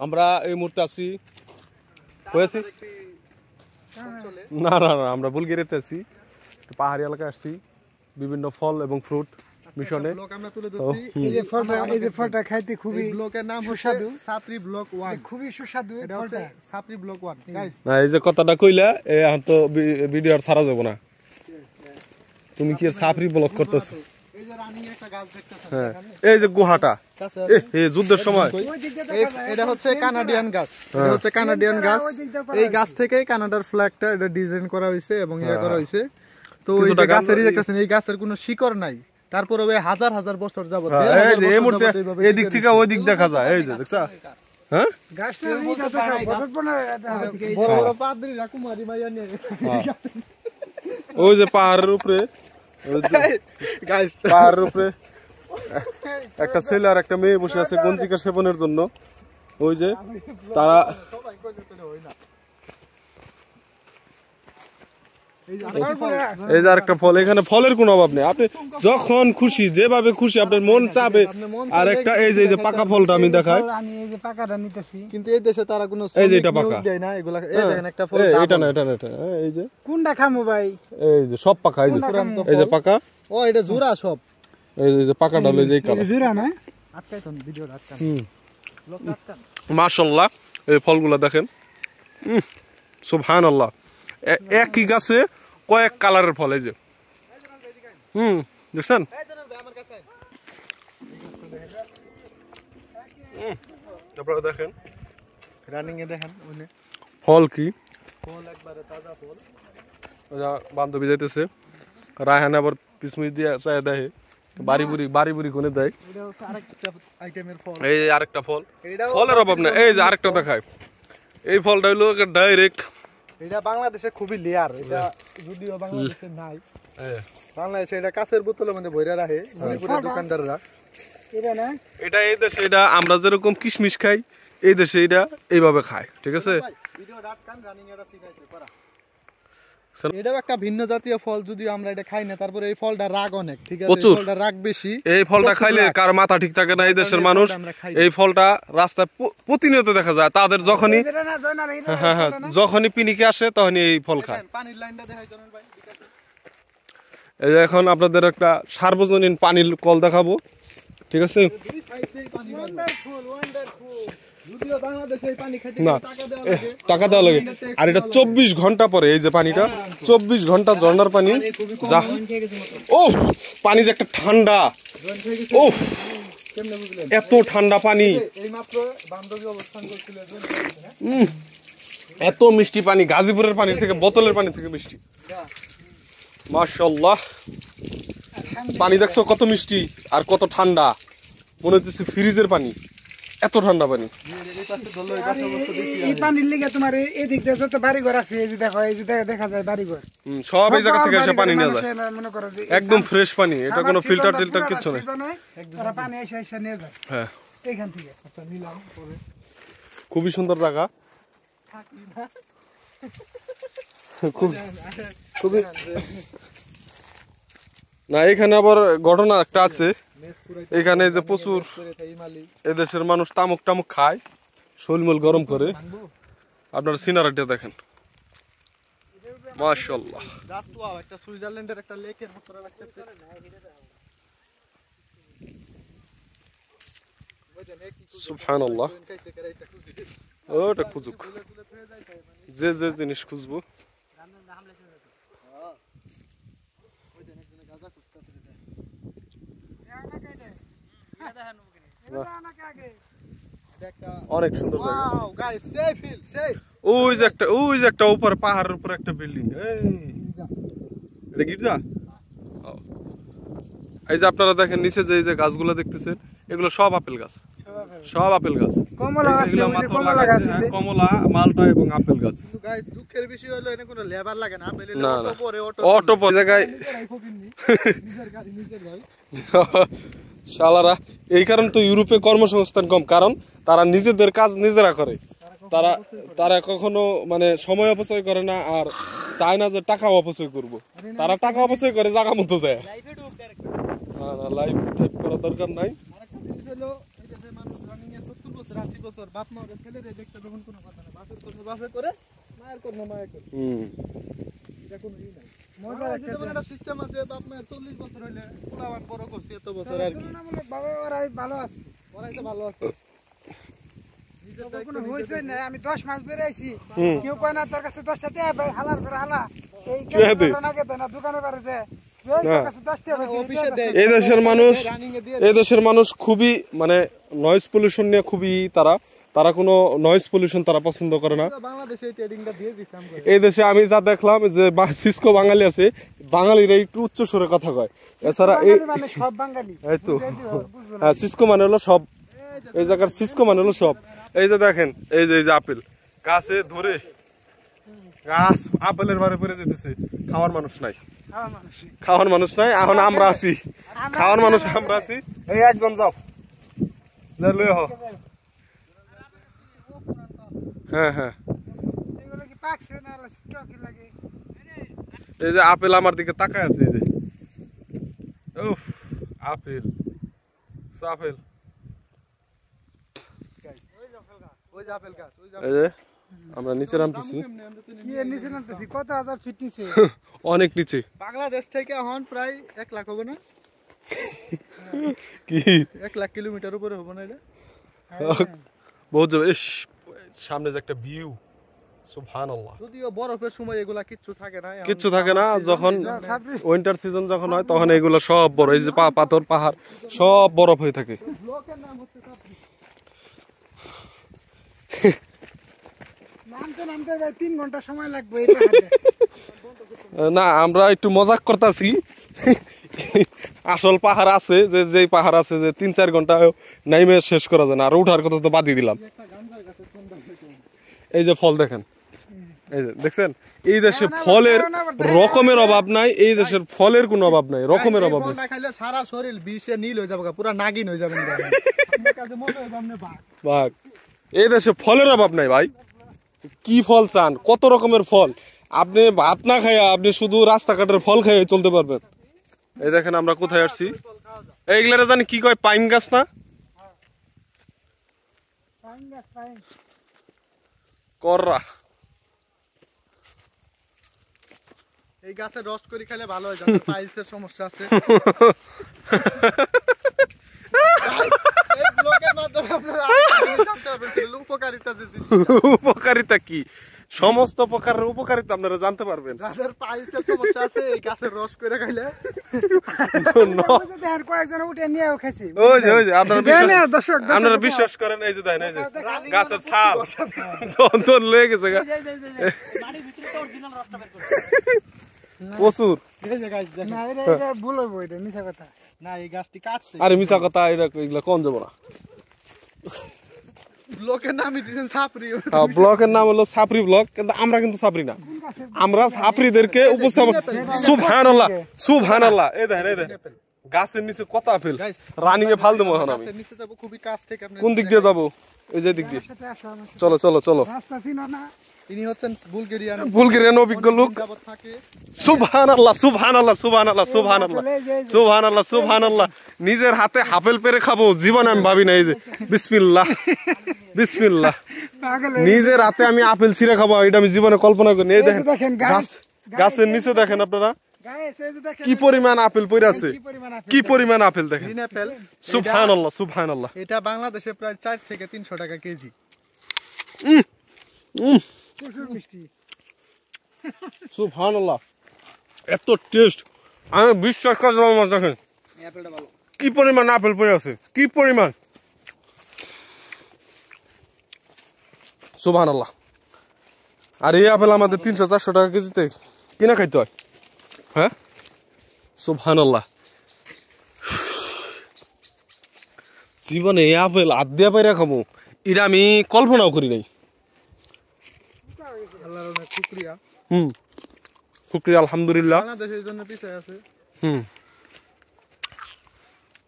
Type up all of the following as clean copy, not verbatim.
আমরা এই মুহূর্তে আছি হয়েছি না না না আমরা বুলগেরিয়াতে আছি পাহাড়ি এলাকায় আসছি বিভিন্ন ফল এবং ফ্রুট মিশনে আমরা তুলে ধরছি এই যে ফলটা খাইতে খুবই ব্লকের নাম সুস্বাদু সাপরি ব্লক 1 খুবই সুস্বাদু এই ফলটা সাপরি ব্লক 1 গাইস না এই যে কথাটা কইলা এখন তো ভিডিও আর ছাড়া যাব না তুমি কি আর সাপরি ব্লক করতেছ এই যে রানিং একটা গাছ দেখতেছেন হ্যাঁ এই যে গুহাটা এই যুদ্ধের সময় এটা হচ্ছে কানাডিয়ান গাছ এটা হচ্ছে কানাডিয়ান গাছ এই গাছ থেকে কানাডার ফ্ল্যাগটা এটা ডিজাইন করা হইছে এবং ইয়া করা হইছে তো এই যে গাছেরই দেখতেছেন এই গাছের কোনো শিকড় নাই তারপরে ওই হাজার হাজার বছর যাবত এই যে এই মুহূর্তে এই দিক থেকে ওই দিক দেখা যায় এই যে দেখছা হ্যাঁ গাছটা বড় বড় পাদ্রী রাকুমারি মাইয়া নিয়ে ওই যে পাহাড়ের উপরে গাইস পাহাড়ের উপরে একটা ছেলে আর একটা মেয়ে বসে আছে গঞ্জিকা সেবনের জন্য ওই যে তারা এই যে আরেকটা ফল এখানে ফলের কোনো অভাব নেই আপনি যখন খুশি যেভাবে খুশি আপনার মন চাবে আর একটা এই যে পাকা ফলটা আমি দেখাই আমি এই যে পাকাটা নিতেছি কিন্তু এই দেশে তারা কোনো এই যে এটা পাকা দেয় না এগুলা এই দেখেন একটা ফল এটা না এটা এই যে কোনটা খামু ভাই এই যে সব পাকা এই যে পাকা ও এটা জোড়া সব এই যে পাকাটা হলো এই কালো জোড়া না আটকাই তো ভিডিও আটকান লোক আটকান মাশাআল্লাহ এই ফলগুলো দেখেন সুবহানাল্লাহ একই গাছে কয়েক কালারের ফল এই যে দেখছেন আপনারা দেখেন রানিং এ দেখেন ওনে ফল কি ফল একবারে তাজা ফল ওরা বান্ধবী যাইতেছে রায়হান আবার পিসমিস দিয়ে চায় দেয় বাড়ি বুড়ি কোনে দেয় এটা হচ্ছে আরেকটা আইটেমের ফল এই যে আরেকটা ফল ফলের অভাব না এই যে আরেকটা দেখায় এই ফলটা হলো ডাইরেক্ট এটা বাংলাদেশে খুবই লেয়ার এটা যদিও বাংলাদেশে নাই বাংলাদেশে এটা কাঁচের বোতলের মধ্যে ভরে রাখে মণিপুরের দোকানদাররা এটা না এটা এই দেশে এটা আমরা যেরকম কিশমিশ খাই এই দেশে এটা এইভাবে খায় ঠিক আছে এটাও একটা ভিন্ন জাতীয় ফল যদি আমরা এটা খাই না তারপরে এই ফলটা রাগ অনেক ঠিক আছে এই ফলটা রাগ বেশি এই ফলটা খাইলে কার মাথা ঠিক থাকে না এই দেশের মানুষ এই ফলটা রাস্তায় প্রতিনিয়ত দেখা যায় তাদের যখনই পিনিকে আসে তখনই এই ফল খায় পানির লাইনটা দেখাই জানেন ভাই এই যে এখন আপনাদের একটা সার্বজনীন পানির কল দেখাবো ঠিক আছে টাকা দেওয়া লাগে আর এটা 24 ঘন্টা পরে এই যে পানিটা 24 ঘন্টা ঝর্ণার পানি ও পানি যে একটা ঠান্ডা ও এত ঠান্ডা পানি এত মিষ্টি পানি গাজীপুরের পানি থেকে বোতলের পানি থেকে মিষ্টি মাশাআল্লাহ পানি দেখছো কত মিষ্টি আর কত ঠান্ডা মনে হচ্ছে ফ্রিজের পানি এত ঠান্ডা পানি এই পানির লেগে তোমার এই দিক দিয়ে যত বাড়িঘর আছে এই যে দেখো এই যে দেখা যায় বাড়িঘর সব এই জায়গা থেকে এসে পানি নিয়ে যায় একদম ফ্রেশ পানি এটা কোনো ফিল্টার কিছু নাই তারা পানি এসে নিয়ে যায় হ্যাঁ এইখান থেকে আচ্ছা নিলাম পরে খুবই সুন্দর জায়গা খুবই না এখানে আবার ঘটনা একটা আছে এখানে যে প্রচুর এদেশের মানুষ তামুক খায় শরীর গরম করে আপনার সিনারিটা দেখেন মাশাআল্লাহ জাস্ট ওয়াও একটা সুইজারল্যান্ডের একটা লেকের মতো লাগতেছে সুবহানাল্লাহ ওটা খুঁজুক যে জিনিস খুঁজবো অনেক সুন্দর ওই যে একটা উপরে পাহাড়ের উপরে একটা বিল্ডিং এটা গির্জা এই যে আপনারা দেখেন নিচে যে গাছগুলো দেখতেছেন এগুলো সব আপেল গাছ কমলা মালটা এবং আপেল গাছ দুঃখের বিষয় হলো এখানে কোনো লেবার লাগে না অটো পরে জায়গায় শালারা এই কারণে তো ইউরোপে কর্মসংস্থান কম কারণ তারা নিজেদের কাজ নিজেরা করে তারা কখনো মানে সময় অপচয় করে না আর চায় না যে টাকা অপচয় করব তারা টাকা অপচয় করে জায়গা মতো যায় না লাইফ টাইপ করার দরকার নাই বছর বাপ মা ছেলে রে দেখতে তখন কোনো কথা না, বাপের কর্ম বাপে করে, মায়ের কর্ম মায়ে করে, এটা কোনো ই নাই। মজার একটা সিস্টেম আছে, বাপ মায়ের 40 বছর হইলে পোলাবান বড় করছে এত বছর আর কি, বাবা ওরাই ভালো আছে, ওরাই তো ভালো আছে। কোনো হইছে না, আমি 10 মাস ধরে আইছি, কেউ কয় না তোর কাছে 10টা টাকা ভাই, হালার করে হালা এই কেন না গেতে না দোকানে পারে যে তোর কাছে 10 টাকা অফিসে দেয়। এই দেশের মানুষ খুবই মানে নয়েজ পলিউশন নিয়ে খুবই তারা কোনো নয়েজ পলিউশন তারা পছন্দ করে না। বাংলাদেশে ট্রেডিংটা দিয়ে দিছে আমরা। এই দেশে আমি যা দেখলাম যে সিসকো বাঙালি আছে, বাঙালিরা একটু উচ্চ সুরে কথা কয়, এছাড়া এই মানে সব বাঙালি, এই তো হ্যাঁ, সিসকো মানে হলো সব, এই জায়গার সিসকো মানে হলো সব। এই যে দেখেন, এই যে আপেল গাছে ধরে গাছ আপেলের বারে পড়ে যেতেছে, খাওয়ার মানুষ নাই, খাওয়ার মানুষ নাই। এখন আমরা আছি, খাওয়ার মানুষ আমরা আছি। এই একজন যাও যা লয়ে হ। হ্যাঁ হ্যাঁ, এগুলো কি পাকছে না স্টকি লাগে? এই যে আপেল আমার দিকে তাকায় আছে, এই যে উফ আপেল, আপেল, ওই যে আপেল গাছ, ওই যে এই যে আমরা নিচে নামতেছি, কি এর নিচে নামতেছি, কত হাজার ফিট নিচে, অনেক নিচে। বাংলাদেশ থেকে এখন প্রায় 1 লাখ হবে না, কি 1 লাখ কিলোমিটার উপরে হবে না এটা? বহুত যাবে। ইস, সামনে যে একটা ভিউ, সুবহানাল্লাহ। যদিও বরফের সময় এগুলা কিচ্ছু থাকে না, এখন কিচ্ছু থাকে না, যখন উইন্টার সিজন যখন হয় তখন এগুলো সব বড়, এই যে পাথর পাহাড় সব বরফ হয়ে থাকে। ব্লকের নাম হচ্ছে সাপড়ি। নামতে নামতে ভাই 3 ঘন্টা সময় লাগবে এটা হাঁটতে। না, আমরা একটু মজাক করতেছি, আসল পাহাড় আছে, যে পাহাড় আছে যে 3-4 ঘন্টা নাইমে শেষ করা যায় না, আর উঠার কথা তো বাদই দিলাম। এই যে ফল দেখেন, এই যে দেখছেন, এই দেশে ফলের রকমের অভাব নাই, এই দেশের ফলের কোনো অভাব নাই, রকমের অভাব নাই। না খাইলে সারা শরীর বিষে নীল হয়ে যাবে, পুরো নাগিন হয়ে যাবে। বাঘ, এই দেশে ফলের অভাব নাই ভাই, কি ফল চান, কত রকমের ফল। আপনি ভাত না খাইয়া আপনি শুধু রাস্তাঘাটের ফল খাইয়ে চলতে পারবেন। এই দেখেন আমরা কোথায় আসছি, এইগুলা জানি কি কয়, পাইন গাছ না কররা। এই গাছের রস করে খেলে ভালো হয়ে যাবে, পাইলসের সমস্যা আছে। এই ব্লগের মাধ্যমে আপনারা জানতে পারবেন উপকারিতা যে উপকারিতা কি, সমস্ত প্রকারের উপকারিতা আপনারা জানতে পারবেন। যাদের পাইলসের সমস্যা আছে এই গাছের রস করে খাইলে দেখেন কয়েকজন উঠে নিয়েও খাইছি। ওই যে আপনারা দর্শক বিশ্বাস করেন, এই যে দেখেন, এই যে গাছের ছাল যন্তর লয়ে গেছে গা, প্রচুর। এই যে গাছ দেখেন, না এটা ভুল হইব, এটা মিছা কথা। না এই গাছটি কাটছে, আরে মিছা কথা, এগুলা কোন যাবো না। ব্লকের নামই দিয়েছেন সাপড়ি। ব্লকের নাম হলো সাপরি ব্লক, কিন্তু আমরা কিন্তু সাপরি না, আমরা সাপরিদেরকে উপস্থাপন। সুবহানাল্লাহ, সুবহানাল্লাহ। এই দেখেন, এই দেখেন গাছের নিচে কত আপেল, রানিং এ ফাল দেবো এখন আমি। গাছের নিচে যাব, খুবই কাছ থেকে। আপনি কোন দিক দিয়ে যাবো? এই যে দিক দিয়ে, চলো চলো চলো। রাস্তা চিনো না? ইনি হচ্ছেন বুলগেরিয়ান অভিজ্ঞ লোক। যাবত থাকে। সুবহানাল্লাহ, সুবহানাল্লাহ, সুবহানাল্লাহ, সুবহানাল্লাহ, সুবহানাল্লাহ, সুবহানাল্লাহ। নিজের হাতে আপেল পেরে খাবো জীবন আমি ভাবি না। এই যে বিসমিল্লাহ, বিসমিল্লাহ, নিজের হাতে আমি আপেল ছিঁড়ে খাবো, এটা আমি জীবনে কল্পনা করিনি। এই দেখেন গাছ, গাছের নিচে দেখেন আপনারা কি পরিমাণ আপেল পড়ে আছে, কি পরিমাণ আপেল দেখেন। গ্রিন অ্যাপেল, সুবহানাল্লাহ, সুবহানাল্লাহ। এটা বাংলাদেশে প্রায় 4 থেকে 300 টাকা কেজি। প্রচুর মিষ্টি। সুবহানাল্লাহ, এত টেস্ট আমি বিশ্বাস করতে পারবো না। দেখেন অ্যাপেলটা ভালো, কি পরিমাণ আপেল পড়ে আছে, কি পরিমাণ। সুবহানাল্লাহ। আর এই আপেল আমাদের 300-400 টাকা কেজিতে কিনা খাইতে হয়। হ্যাঁ, সুবহানাল্লাহ। জীবনে এই আপেল আদ্যা পাইরা খাবো, এটা আমি কল্পনাও করি নাই। আল্লাহর অনেক শুকরিয়া। শুকরিয়া, আলহামদুলিল্লাহ। বাংলাদেশের জন্য পিছায় আছে।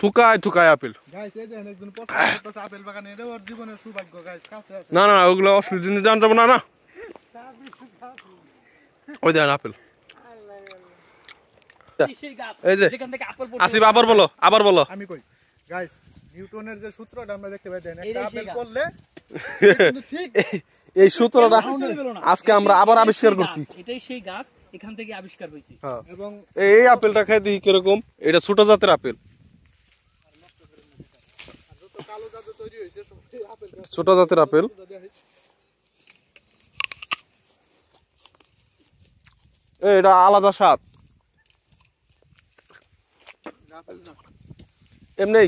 থুকায় থুকায় আপেল। গাইস এই দেখেন একজন পছন্দ করতেছে আপেল বাগানে, এটা ওর জীবনের সৌভাগ্য। গাইস কাছে আছে। না না, ওগুলো অসুবিধা জিনিস জানতে পারবো না। না, ওই দেখেন আপেল। এই যে আসিফ, আবার বলো, আবার বলো। আমি কই গাইস, নিউটনের যে সূত্রটা আমরা দেখতে পাই দেন একটা এইটাই আপেল শেখা। করলে কিন্তু ঠিক এই সূত্রটা চলে গেল না। আজকে আমরা আবার এটাই আবিষ্কার সেই করছি। গাছ, এটাই সেই গাছ, এখান থেকে আবিষ্কার হয়েছে। হ্যাঁ। এবং এই আপেলটা খাই দেখি কিরকম, এটা ছোট জাতের আপেল, যত কালো জাদু তৈরি হয়েছে সব এই আপেল গাছ ছোট জাতের আপেল। এটা আলাদা স্বাদ, আপেল না এমনি